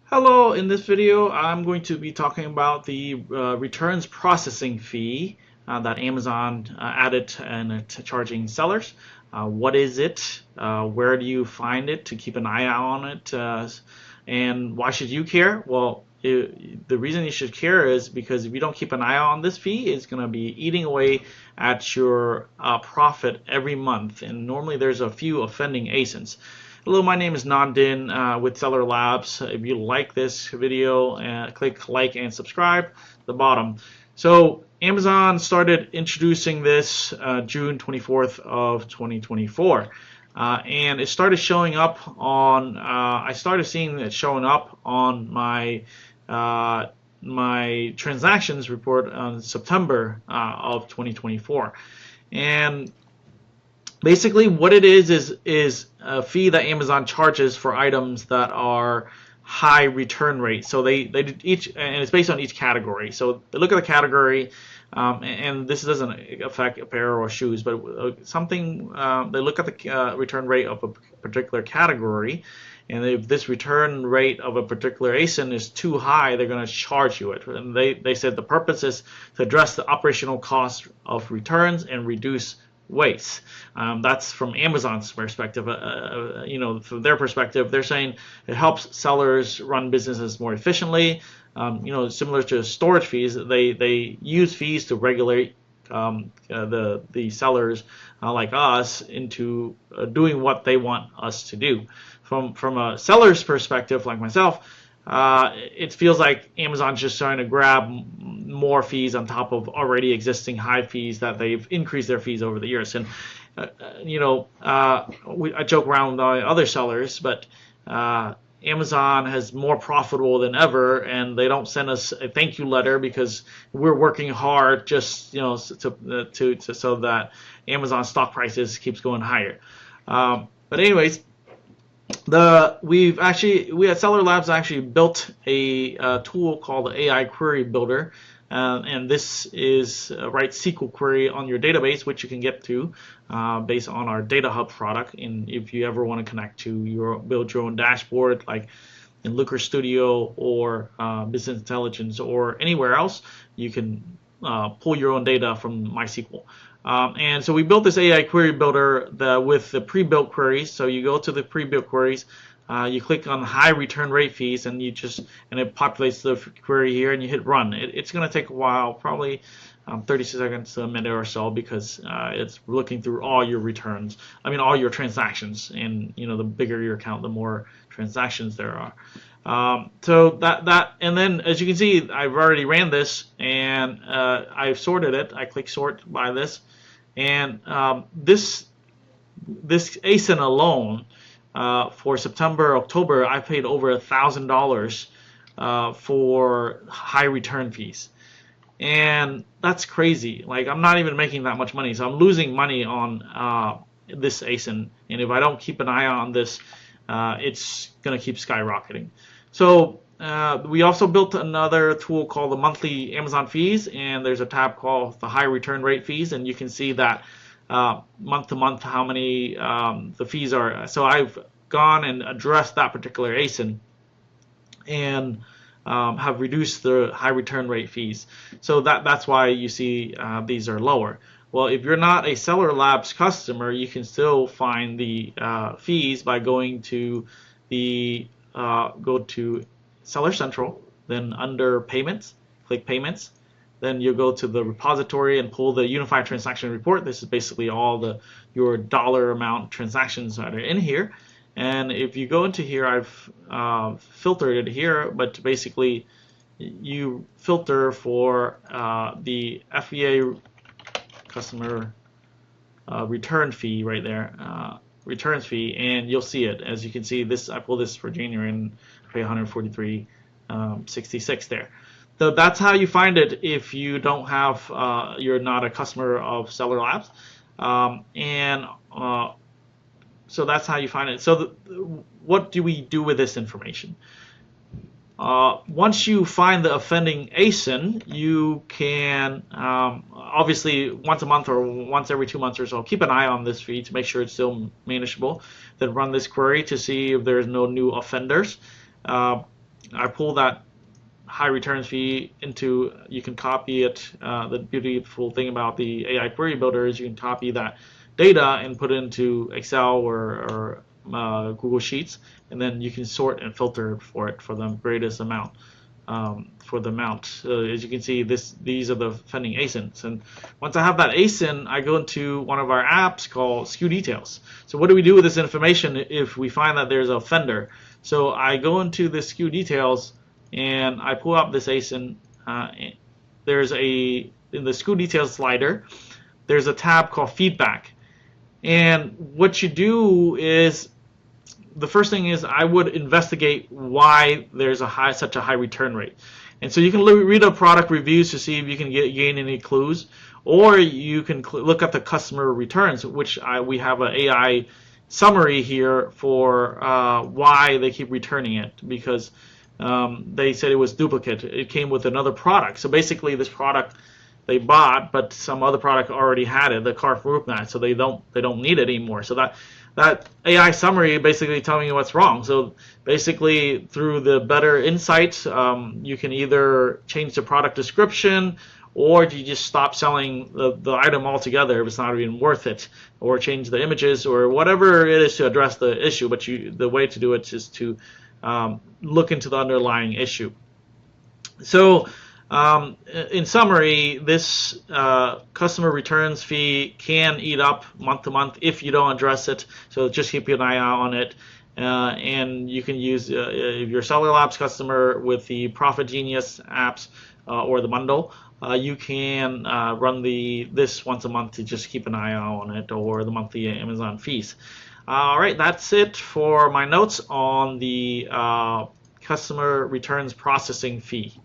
Hello, in this video I'm going to be talking about the returns processing fee that Amazon added and charging sellers. What is it? Where do you find it to keep an eye out on it? And why should you care? Well, the reason you should care is because if you don't keep an eye on this fee, it's going to be eating away at your profit every month. And normally there's a few offending ASINs. Hello, my name is Nandin with Seller Labs. If you like this video, click like and subscribe at the bottom. So Amazon started introducing this June 24th of 2024. And it started showing up on, I started seeing it showing up on my my transactions report on September of 2024. And basically, what it is a fee that Amazon charges for items that are high return rate. So they each, and it's based on each category. So they look at the category, and this doesn't affect apparel or shoes, but something they look at the return rate of a particular category, and if this return rate of a particular ASIN is too high, they're going to charge you it. And they said the purpose is to address the operational cost of returns and reduce waste. That's from Amazon's perspective. From their perspective, they're saying it helps sellers run businesses more efficiently. Similar to storage fees, they use fees to regulate the sellers like us into doing what they want us to do. From a seller's perspective, like myself, it feels like Amazon's just trying to grab more fees on top of already existing high fees that they've increased their fees over the years. And I joke around with other sellers, but Amazon has more profitable than ever, and they don't send us a thank you letter because we're working hard just so that Amazon stock prices keeps going higher. But anyways, we at Seller Labs actually built a tool called the AI Query Builder, and this is write SQL query on your database, which you can get to based on our Data Hub product. And if you ever want to connect to build your own dashboard, like in Looker Studio or Business Intelligence or anywhere else, you can pull your own data from MySQL. And so we built this AI query builder with the pre-built queries. So you go to the pre-built queries, you click on high return rate fees, and it populates the query here, and you hit run. It's going to take a while, probably 30 seconds to a minute or so, because it's looking through all your returns. All your transactions. And the bigger your account, the more transactions there are. And then as you can see, I've already ran this, and I've sorted it. I click sort by this, and this ASIN alone for September, October, I paid over $1,000 for high return fees, and that's crazy. Like, I'm not even making that much money, so I'm losing money on this ASIN, and if I don't keep an eye on this, it's gonna keep skyrocketing. So we also built another tool called the monthly Amazon fees, and there's a tab called the high return rate fees, and you can see that month to month how many the fees are. So I've gone and addressed that particular ASIN and have reduced the high return rate fees. So that's why you see these are lower. Well, if you're not a Seller Labs customer, you can still find the fees by going to go to Seller Central, then under Payments, click Payments. Then you go to the repository and pull the Unified Transaction Report. This is basically all your dollar amount transactions that are in here. And if you go into here, I've filtered it here, but basically you filter for the FBA customer return fee right there. Returns fee, and you'll see it. As you can see, I pull this for January and pay $143.66 there. So that's how you find it if you don't have you're not a customer of Seller Labs, so that's how you find it. So what do we do with this information? Once you find the offending ASIN, you can obviously once a month or once every 2 months or so keep an eye on this feed to make sure it's still manageable. Then run this query to see if there's no new offenders. I pull that high returns fee into, you can copy it. The beautiful thing about the AI Query Builder is you can copy that data and put it into Excel or Google Sheets, and then you can sort and filter for it for the greatest amount. For the amount, as you can see, these are the offending ASINs. And once I have that ASIN, I go into one of our apps called SKU Details. So what do we do with this information if we find that there's an offender? So I go into the SKU Details and I pull up this ASIN. There's in the SKU Details slider, there's a tab called Feedback. And what you do is, the first thing is I would investigate why there's such a high return rate. And so you can read the product reviews to see if you can gain any clues, or you can look at the customer returns, which we have an AI summary here for why they keep returning it, because they said it was duplicate. It came with another product. So basically this product they bought, but some other product already had it, the car roof mat, so they don't need it anymore. So that AI summary basically telling you what's wrong. So basically through the better insights, you can either change the product description, or you just stop selling the item altogether if it's not even worth it, or change the images, or whatever it is to address the issue. But the way to do it is to look into the underlying issue. So in summary, this customer returns fee can eat up month to month if you don't address it. So just keep an eye out on it. And you can use, if you're a Cellular Labs customer with the Profit Genius apps or the bundle, you can run this once a month to just keep an eye out on it, or the monthly Amazon fees. All right, that's it for my notes on the customer returns processing fee.